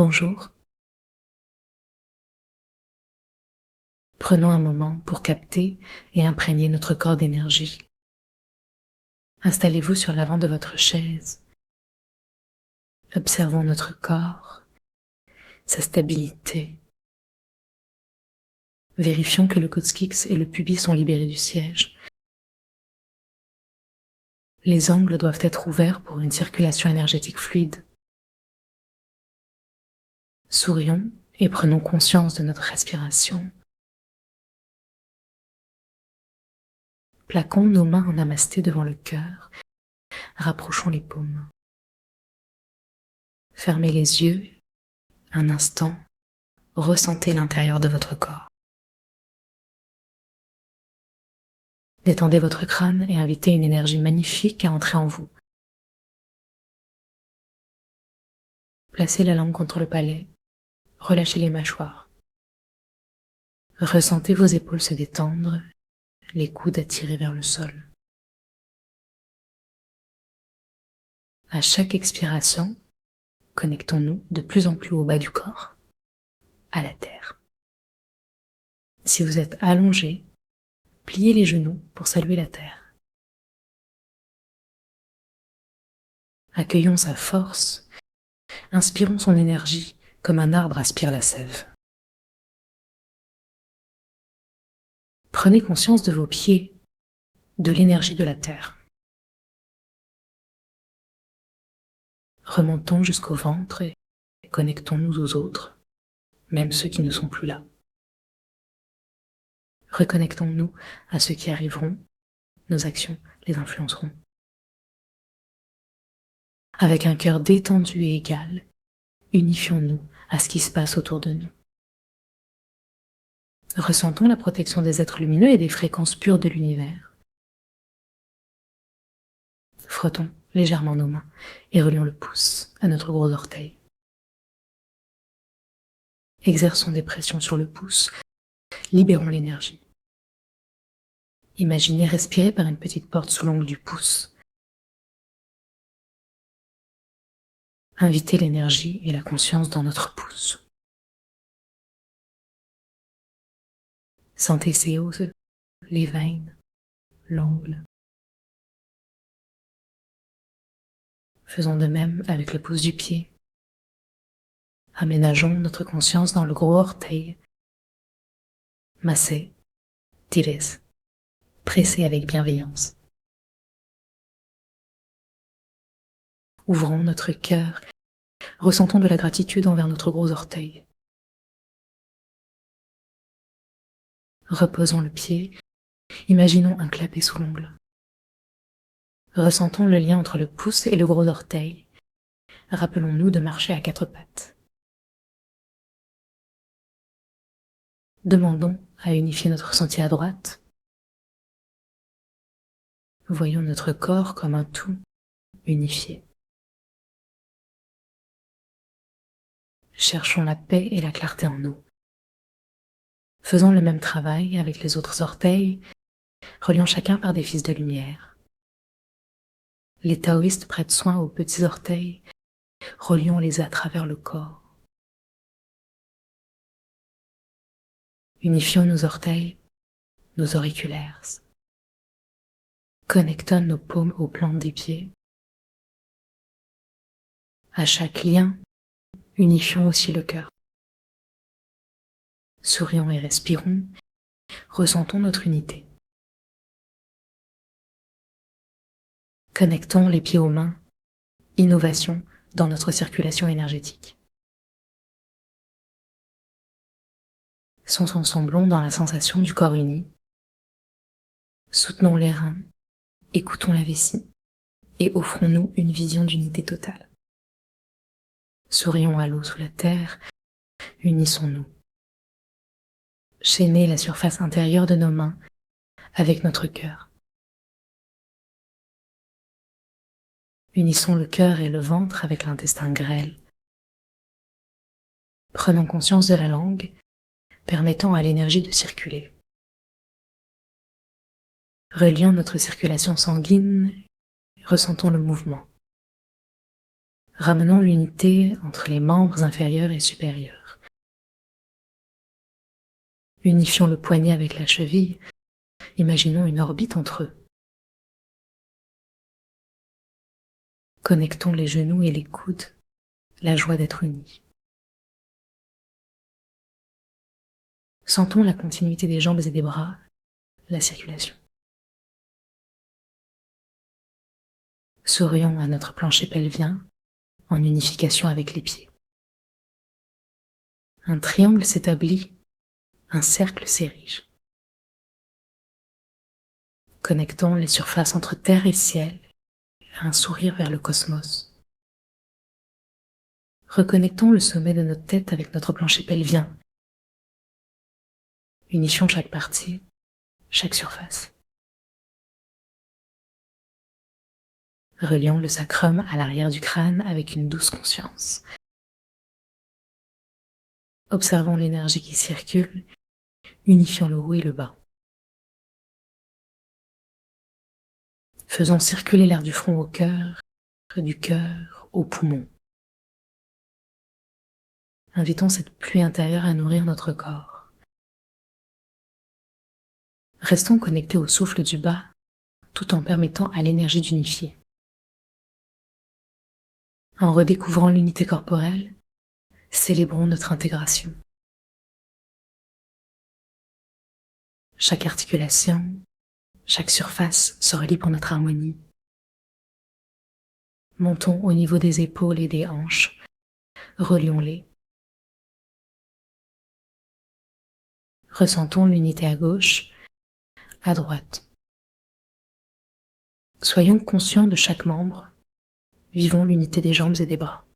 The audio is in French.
Bonjour. Prenons un moment pour capter et imprégner notre corps d'énergie. Installez-vous sur l'avant de votre chaise. Observons notre corps, sa stabilité. Vérifions que le coccyx et le pubis sont libérés du siège. Les angles doivent être ouverts pour une circulation énergétique fluide. Sourions et prenons conscience de notre respiration. Plaquons nos mains en namasté devant le cœur. Rapprochons les paumes. Fermez les yeux un instant. Ressentez l'intérieur de votre corps. Détendez votre crâne et invitez une énergie magnifique à entrer en vous. Placez la langue contre le palais. Relâchez les mâchoires. Ressentez vos épaules se détendre, les coudes attirés vers le sol. À chaque expiration, connectons-nous de plus en plus au bas du corps, à la terre. Si vous êtes allongé, pliez les genoux pour saluer la terre. Accueillons sa force, inspirons son énergie comme un arbre aspire la sève. Prenez conscience de vos pieds, de l'énergie de la terre. Remontons jusqu'au ventre et connectons-nous aux autres, même ceux qui ne sont plus là. Reconnectons-nous à ceux qui arriveront, nos actions les influenceront. Avec un cœur détendu et égal, unifions-nous à ce qui se passe autour de nous. Ressentons la protection des êtres lumineux et des fréquences pures de l'univers. Frottons légèrement nos mains et relions le pouce à notre gros orteil. Exerçons des pressions sur le pouce, libérons l'énergie. Imaginez respirer par une petite porte sous l'ongle du pouce. Invitez l'énergie et la conscience dans notre pouce. Sentez ses os, les veines, l'ongle. Faisons de même avec le pouce du pied. Aménageons notre conscience dans le gros orteil. Massez, tirez, pressez avec bienveillance. Ouvrons notre cœur, ressentons de la gratitude envers notre gros orteil. Reposons le pied, imaginons un clapet sous l'ongle. Ressentons le lien entre le pouce et le gros orteil. Rappelons-nous de marcher à quatre pattes. Demandons à unifier notre sentier à droite. Voyons notre corps comme un tout unifié. Cherchons la paix et la clarté en nous. Faisons le même travail avec les autres orteils, reliant chacun par des fils de lumière. Les taoïstes prêtent soin aux petits orteils, relions-les à travers le corps. Unifions nos orteils, nos auriculaires. Connectons nos paumes aux plantes des pieds. À chaque lien, unifions aussi le cœur. Sourions et respirons, ressentons notre unité. Connectons les pieds aux mains, innovation dans notre circulation énergétique. Ensemblons dans la sensation du corps uni. Soutenons les reins, écoutons la vessie et offrons-nous une vision d'unité totale. Sourions à l'eau sous la terre, unissons-nous. Chaînez la surface intérieure de nos mains avec notre cœur. Unissons le cœur et le ventre avec l'intestin grêle. Prenons conscience de la langue, permettant à l'énergie de circuler. Relions notre circulation sanguine, ressentons le mouvement. Ramenons l'unité entre les membres inférieurs et supérieurs. Unifions le poignet avec la cheville. Imaginons une orbite entre eux. Connectons les genoux et les coudes. La joie d'être unis. Sentons la continuité des jambes et des bras, la circulation. Sourions à notre plancher pelvien en unification avec les pieds. Un triangle s'établit, un cercle s'érige. Connectons les surfaces entre terre et ciel, un sourire vers le cosmos. Reconnectons le sommet de notre tête avec notre plancher pelvien. Unifions chaque partie, chaque surface. Relions le sacrum à l'arrière du crâne avec une douce conscience. Observons l'énergie qui circule, unifiant le haut et le bas. Faisons circuler l'air du front au cœur, du cœur au poumon. Invitons cette pluie intérieure à nourrir notre corps. Restons connectés au souffle du bas, tout en permettant à l'énergie d'unifier. En redécouvrant l'unité corporelle, célébrons notre intégration. Chaque articulation, chaque surface se relie pour notre harmonie. Montons au niveau des épaules et des hanches. Relions-les. Ressentons l'unité à gauche, à droite. Soyons conscients de chaque membre. Vivons l'unité des jambes et des bras.